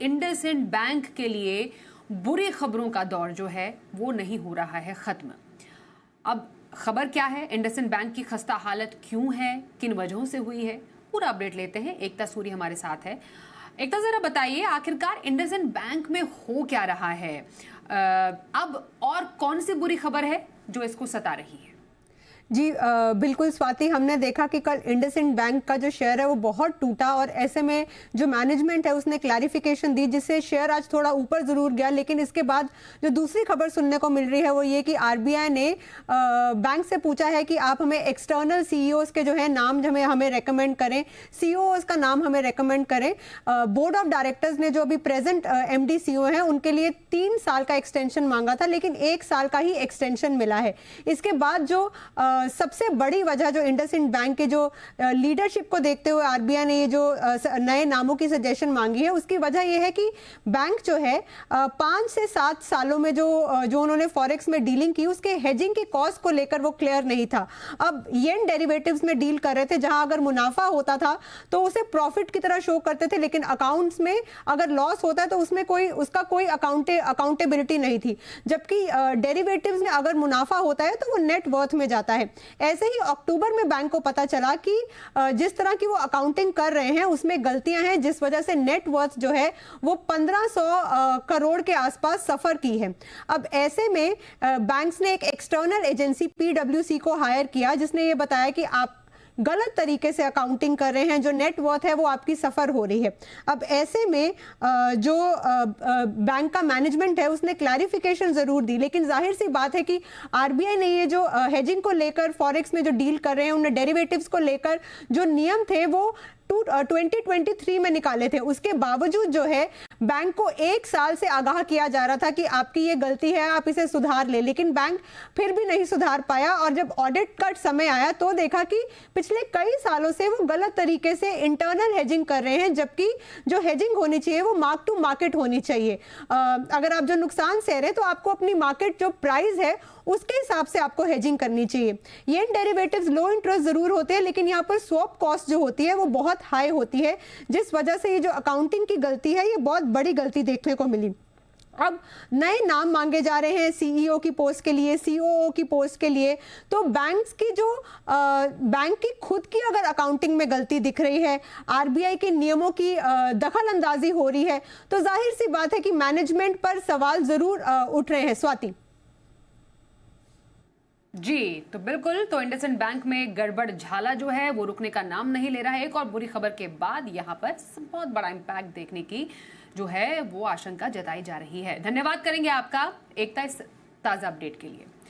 IndusInd bank के लिए बुरी खबरों का दौर जो है वो नहीं हो रहा है खत्म। अब खबर क्या है, इंडसइंड बैंक की खस्ता हालत क्यों है, किन वजहों से हुई है, पूरा अपडेट लेते हैं। एकता सूरी हमारे साथ है। एकता, जरा बताइए आखिरकार इंडसइंड बैंक में हो क्या रहा है अब, और कौन सी बुरी खबर है जो इसको सता रही है? जी बिल्कुल स्वाति, हमने देखा कि कल इंडसइंड बैंक का जो शेयर है वो बहुत टूटा और ऐसे में जो मैनेजमेंट है उसने क्लैरिफिकेशन दी जिससे शेयर आज थोड़ा ऊपर ज़रूर गया। लेकिन इसके बाद जो दूसरी खबर सुनने को मिल रही है वो ये कि आरबीआई ने बैंक से पूछा है कि आप हमें एक्सटर्नल सीईओज़ के जो है नाम हमें रेकमेंड करें, सीईओज़ का नाम हमें रेकमेंड करें। बोर्ड ऑफ डायरेक्टर्स ने जो अभी प्रेजेंट एमडी सीईओ हैं उनके लिए 3 साल का एक्सटेंशन मांगा था, लेकिन 1 साल का ही एक्सटेंशन मिला है। इसके बाद जो सबसे बड़ी वजह जो इंडसइंड बैंक के जो लीडरशिप को देखते हुए आरबीआई ने ये जो नए नामों की सजेशन मांगी है, उसकी वजह ये है कि बैंक जो है 5 से 7 सालों में जो उन्होंने फॉरेक्स में डीलिंग की उसके हेजिंग की कॉस्ट को लेकर वो क्लियर नहीं था। अब येन डेरिवेटिव्स में डील कर रहे थे जहां अगर मुनाफा होता था तो उसे प्रॉफिट की तरह शो करते थे, लेकिन अकाउंट्स में अगर लॉस होता है तो उसमें उसका कोई अकाउंटेबिलिटी नहीं थी। जबकि डेरिवेटिव्स में अगर मुनाफा होता है तो वो नेट वर्थ में जाता है। ऐसे ही अक्टूबर में बैंक को पता चला कि जिस तरह की वो अकाउंटिंग कर रहे हैं उसमें गलतियां हैं, जिस वजह से नेट वर्थ जो है वो 1500 करोड़ के आसपास सफर की है। अब ऐसे में बैंक्स ने एक एक्सटर्नल एजेंसी पीडब्ल्यूसी को हायर किया जिसने ये बताया कि आप गलत तरीके से अकाउंटिंग कर रहे हैं, जो नेट वर्थ है वो आपकी सफ़र हो रही है। अब ऐसे में जो बैंक का मैनेजमेंट है उसने क्लैरिफिकेशन ज़रूर दी, लेकिन जाहिर सी बात है कि आरबीआई ने ये जो हेजिंग को लेकर फॉरेक्स में जो डील कर रहे हैं उन्हें डेरिवेटिव्स को लेकर जो नियम थे वो 2023 में निकाले थे। उसके बावजूद जो है बैंक को 1 साल से आगाह किया जा रहा था कि आपकी ये गलती है, आप इसे सुधार ले, लेकिन बैंक फिर भी नहीं सुधार पाया। और जब ऑडिट का समय आया तो देखा कि पिछले कई सालों से वो गलत तरीके से इंटरनल हेजिंग कर रहे हैं, जबकि जो हेजिंग होनी चाहिए वो मार्क टू मार्केट होनी चाहिए। अगर आप जो नुकसान सह रहे हैं तो आपको अपनी मार्केट जो प्राइस है उसके हिसाब से आपको हेजिंग करनी चाहिए। ये डेरिवेटिव्स लो इंटरेस्ट जरूर होते हैं, लेकिन यहाँ पर स्वैप कॉस्ट जो होती है वो बहुत हाई होती है, जिस वजह से ये जो अकाउंटिंग की गलती है ये बहुत बड़ी गलती देखने को मिली। अब नए नाम मांगे जा रहे हैं सीईओ की पोस्ट के लिए, सीओओ की पोस्ट के लिए। तो बैंक्स की जो बैंक की खुद की अगर अकाउंटिंग में गलती दिख रही है, आरबीआई के नियमों की दखल अंदाजी हो रही है, तो जाहिर सी बात है कि मैनेजमेंट पर सवाल जरूर उठ रहे हैं। स्वाति जी, तो बिल्कुल, तो इंडसइंड बैंक में गड़बड़ झाला जो है वो रुकने का नाम नहीं ले रहा है। एक और बुरी खबर के बाद यहाँ पर बहुत बड़ा इंपैक्ट देखने की जो है वो आशंका जताई जा रही है। धन्यवाद करेंगे आपका एकता इस ताजा अपडेट के लिए।